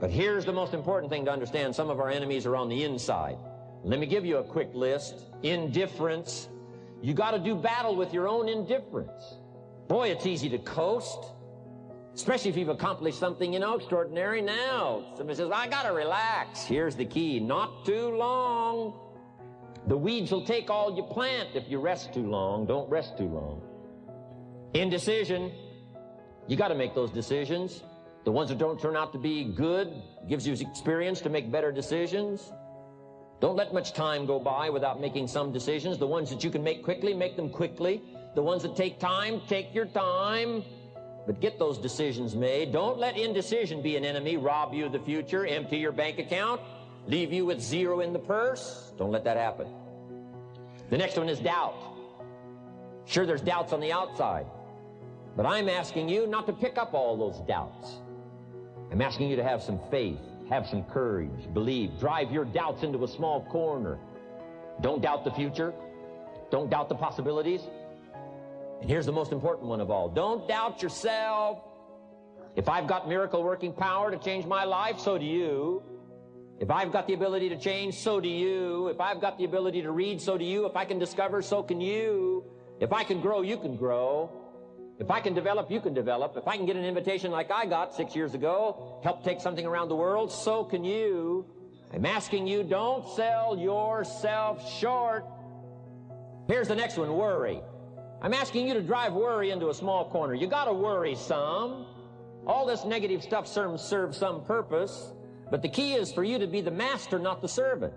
But here's the most important thing to understand. Some of our enemies are on the inside. Let me give you a quick list. Indifference. You got to do battle with your own indifference. Boy, it's easy to coast, especially if you've accomplished something, extraordinary. Now, somebody says, I got to relax. Here's the key. Not too long. The weeds will take all you plant if you rest too long. Don't rest too long. Indecision. You got to make those decisions. The ones that don't turn out to be good gives you experience to make better decisions. Don't let much time go by without making some decisions. The ones that you can make quickly, make them quickly. The ones that take time, take your time. But get those decisions made. Don't let indecision be an enemy, rob you of the future, empty your bank account, leave you with zero in the purse. Don't let that happen. The next one is doubt. Sure, there's doubts on the outside, but I'm asking you not to pick up all those doubts. I'm asking you to have some faith, have some courage, believe, drive your doubts into a small corner. Don't doubt the future. Don't doubt the possibilities. And here's the most important one of all. Don't doubt yourself. If I've got miracle working power to change my life, so do you. If I've got the ability to change, so do you. If I've got the ability to read, so do you. If I can discover, so can you. If I can grow, you can grow. If I can develop, you can develop. If I can get an invitation like I got 6 years ago, help take something around the world, so can you. I'm asking you, don't sell yourself short. Here's the next one, worry. I'm asking you to drive worry into a small corner. You got to worry some. All this negative stuff serves some purpose, but the key is for you to be the master, not the servant.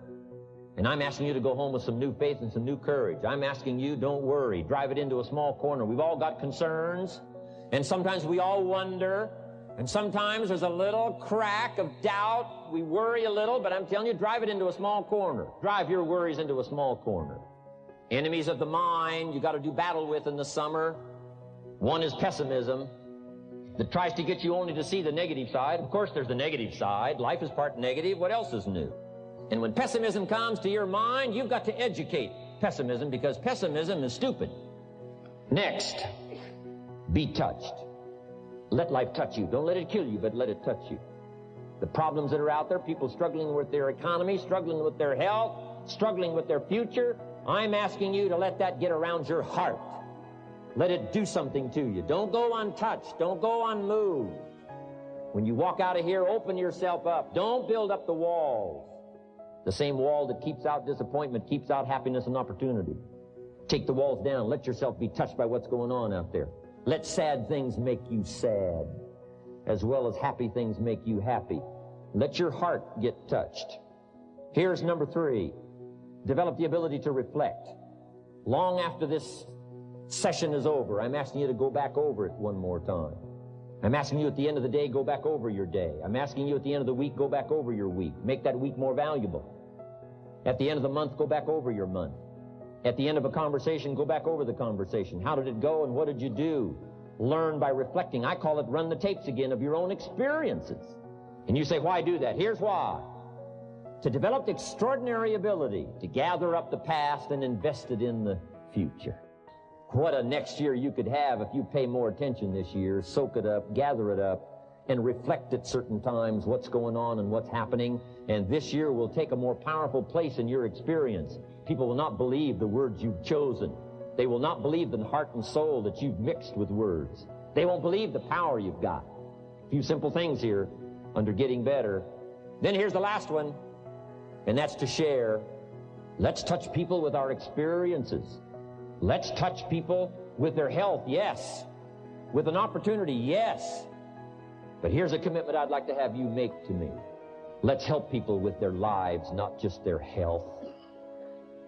And I'm asking you to go home with some new faith and some new courage. I'm asking you, don't worry. Drive it into a small corner. We've all got concerns, and sometimes we all wonder, and sometimes there's a little crack of doubt. We worry a little, but I'm telling you, drive it into a small corner. Drive your worries into a small corner. Enemies of the mind you got to do battle with in the summer. One is pessimism that tries to get you only to see the negative side. Of course, there's the negative side. Life is part negative. What else is new? And when pessimism comes to your mind, you've got to educate pessimism, because pessimism is stupid. Next, be touched. Let life touch you. Don't let it kill you, but let it touch you. The problems that are out there, people struggling with their economy, struggling with their health, struggling with their future, I'm asking you to let that get around your heart. Let it do something to you. Don't go untouched. Don't go unmoved. When you walk out of here, open yourself up. Don't build up the walls. The same wall that keeps out disappointment keeps out happiness and opportunity. Take the walls down. Let yourself be touched by what's going on out there. Let sad things make you sad, as well as happy things make you happy. Let your heart get touched. Here's number 3. Develop the ability to reflect. Long after this session is over, I'm asking you to go back over it one more time. I'm asking you at the end of the day, go back over your day. I'm asking you at the end of the week, go back over your week. Make that week more valuable. At the end of the month, go back over your month. At the end of a conversation, go back over the conversation. How did it go and what did you do? Learn by reflecting. I call it run the tapes again of your own experiences. And you say, why do that? Here's why. To develop the extraordinary ability to gather up the past and invest it in the future. What a next year you could have if you pay more attention this year, soak it up, gather it up, and reflect at certain times what's going on and what's happening. And this year will take a more powerful place in your experience. People will not believe the words you've chosen. They will not believe the heart and soul that you've mixed with words. They won't believe the power you've got. A few simple things here under getting better. Then here's the last one, and that's to share. Let's touch people with our experiences. Let's touch people with their health, yes. With an opportunity, yes. But here's a commitment I'd like to have you make to me. Let's help people with their lives, not just their health.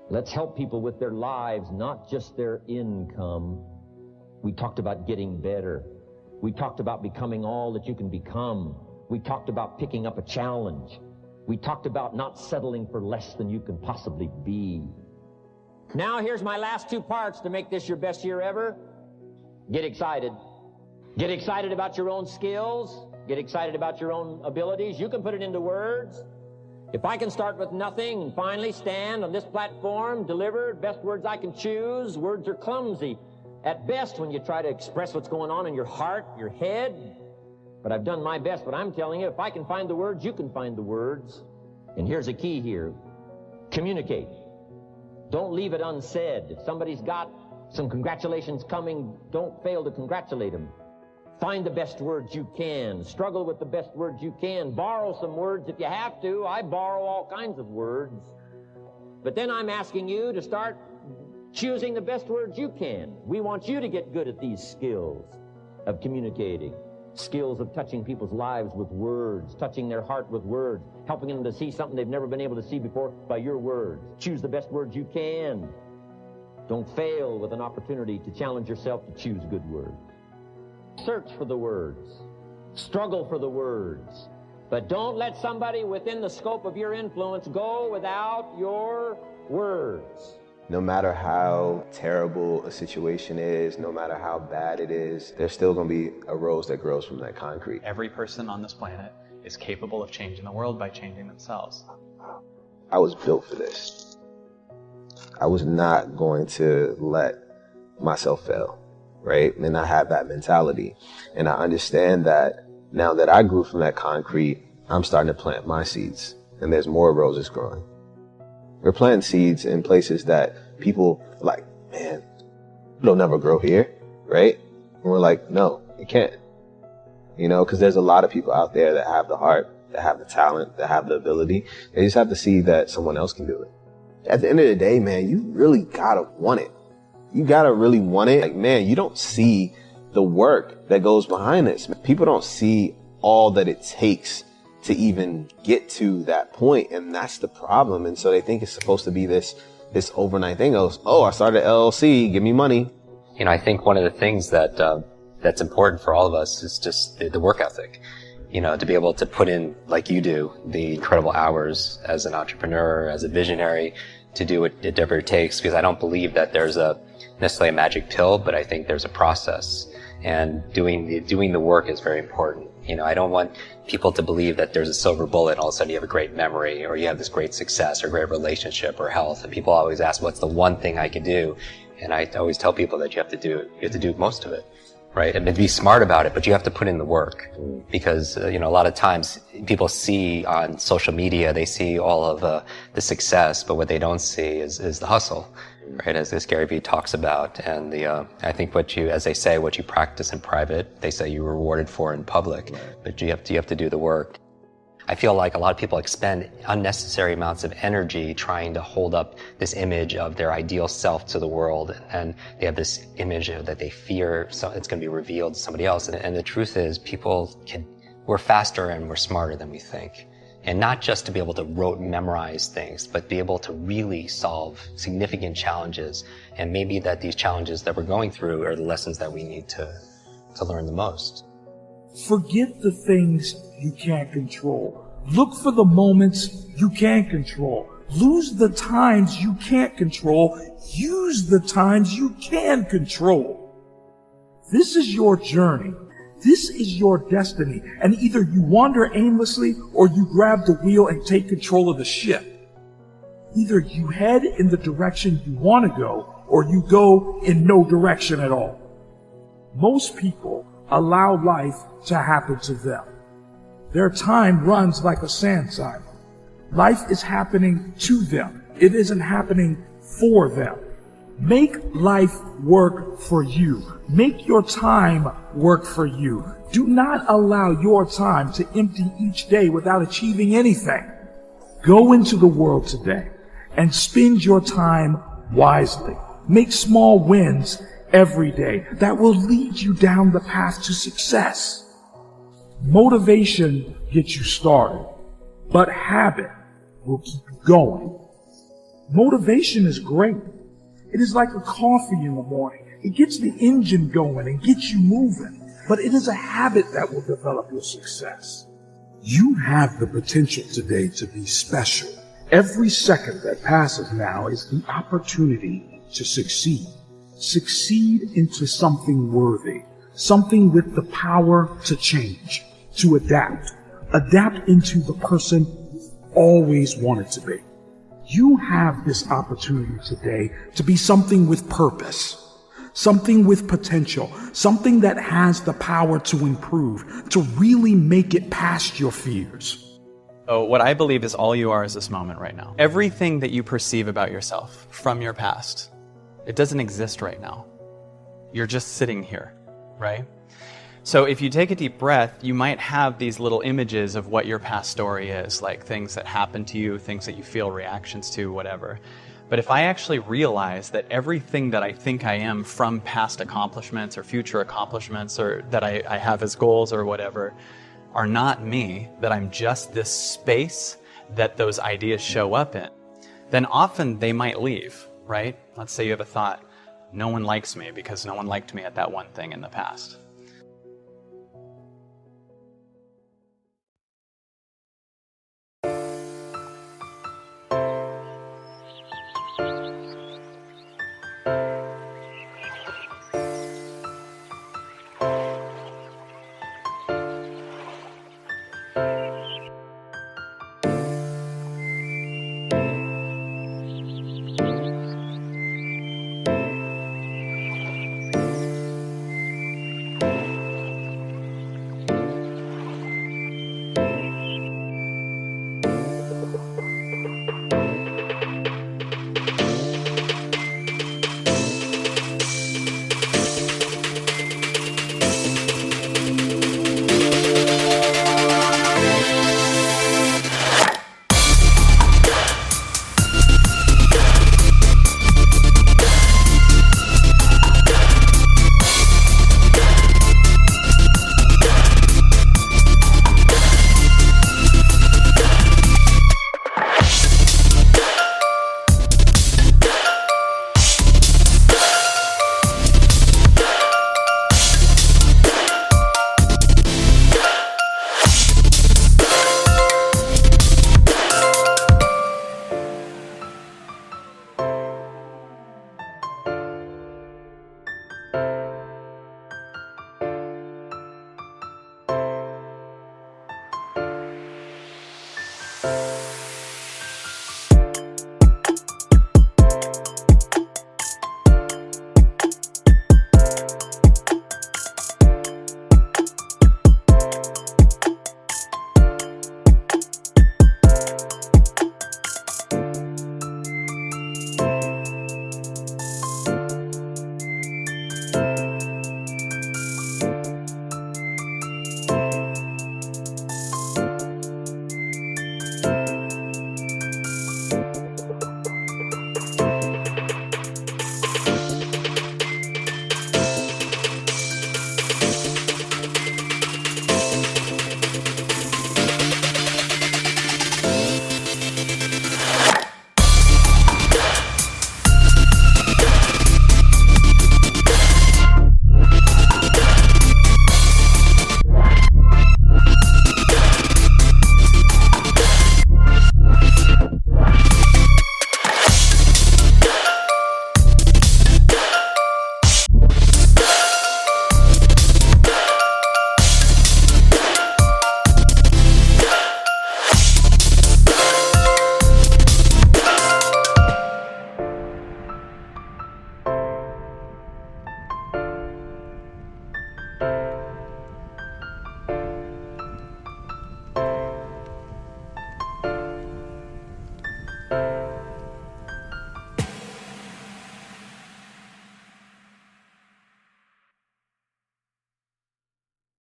Let's help people with their lives, not just their income. We talked about getting better. We talked about becoming all that you can become. We talked about picking up a challenge. We talked about not settling for less than you can possibly be. Now here's my last 2 parts to make this your best year ever. Get excited. Get excited about your own skills. Get excited about your own abilities. You can put it into words. If I can start with nothing and finally stand on this platform, deliver best words I can choose, words are clumsy at best when you try to express what's going on in your heart, your head. but I've done my best. But I'm telling you, if I can find the words, you can find the words. And here's a key here. Communicate. Don't leave it unsaid. If somebody's got some congratulations coming, don't fail to congratulate them. Find the best words you can. Struggle with the best words you can. Borrow some words if you have to. I borrow all kinds of words. But then I'm asking you to start choosing the best words you can. We want you to get good at these skills of communicating, skills of touching people's lives with words, touching their heart with words, helping them to see something they've never been able to see before by your words. Choose the best words you can. Don't fail with an opportunity to challenge yourself to choose good words. Search for the words. Struggle for the words. But don't let somebody within the scope of your influence go without your words. No matter how terrible a situation is, no matter how bad it is, there's still going to be a rose that grows from that concrete. Every person on this planet is capable of changing the world by changing themselves. I was built for this. I was not going to let myself fail, right? And I have that mentality. And I understand that now that I grew from that concrete, I'm starting to plant my seeds. And there's more roses growing. We're planting seeds in places that people are like, man, it'll never grow here, right? And we're like, no, it can't. You know, because there's a lot of people out there that have the heart, that have the talent, that have the ability. They just have to see that someone else can do it. At the end of the day, man, you really gotta want it. You gotta really want it. Like, man, you don't see the work that goes behind this. People don't see all that it takes to even get to that point, and that's the problem. And so they think it's supposed to be this overnight thing. Oh, I started an LLC, give me money. You know, I think one of the things that that's important for all of us is just the work ethic. You know, to be able to put in, like you do, the incredible hours as an entrepreneur, as a visionary, to do whatever it takes. Because I don't believe that there's necessarily a magic pill, but I think there's a process, and doing the work is very important. You know, I don't want people to believe that there's a silver bullet and all of a sudden you have a great memory, or you have this great success or great relationship or health. And people always ask, what's the one thing I can do? And I always tell people that you have to do most of it, right? And be smart about it, but you have to put in the work. Because, you know, a lot of times people see on social media, they see all of the success, but what they don't see is the hustle. Right, as Gary Vee talks about, and I think as they say, what you practice in private, they say you're rewarded for in public. But you have to do the work. I feel like a lot of people expend unnecessary amounts of energy trying to hold up this image of their ideal self to the world, and they have this image that they fear so it's going to be revealed to somebody else. And the truth is, we're faster and we're smarter than we think. And not just to be able to memorize things, but be able to really solve significant challenges. And maybe that these challenges that we're going through are the lessons that we need to learn the most. Forget the things you can't control. Look for the moments you can control. Lose the times you can't control. Use the times you can control. This is your journey. This is your destiny, and either you wander aimlessly or you grab the wheel and take control of the ship. Either you head in the direction you want to go, or you go in no direction at all. Most people allow life to happen to them. Their time runs like a sand cycle. Life is happening to them. It isn't happening for them. Make life work for you. Make your time work for you. Do not allow your time to empty each day without achieving anything. Go into the world today and spend your time wisely. Make small wins every day that will lead you down the path to success. Motivation gets you started, but habit will keep you going. Motivation is great. It is like a coffee in the morning. It gets the engine going and gets you moving. But it is a habit that will develop your success. You have the potential today to be special. Every second that passes now is the opportunity to succeed. Succeed into something worthy. Something with the power to change, to adapt. Adapt into the person you always wanted to be. You have this opportunity today to be something with purpose, something with potential, something that has the power to improve, to really make it past your fears. So what I believe is all you are is this moment right now. Everything that you perceive about yourself from your past, it doesn't exist right now. You're just sitting here, right? So if you take a deep breath, you might have these little images of what your past story is, like things that happen to you, things that you feel reactions to, whatever. But if I actually realize that everything that I think I am from past accomplishments or future accomplishments or that I have as goals or whatever are not me, that I'm just this space that those ideas show up in, then often they might leave, right? Let's say you have a thought, no one likes me because no one liked me at that one thing in the past.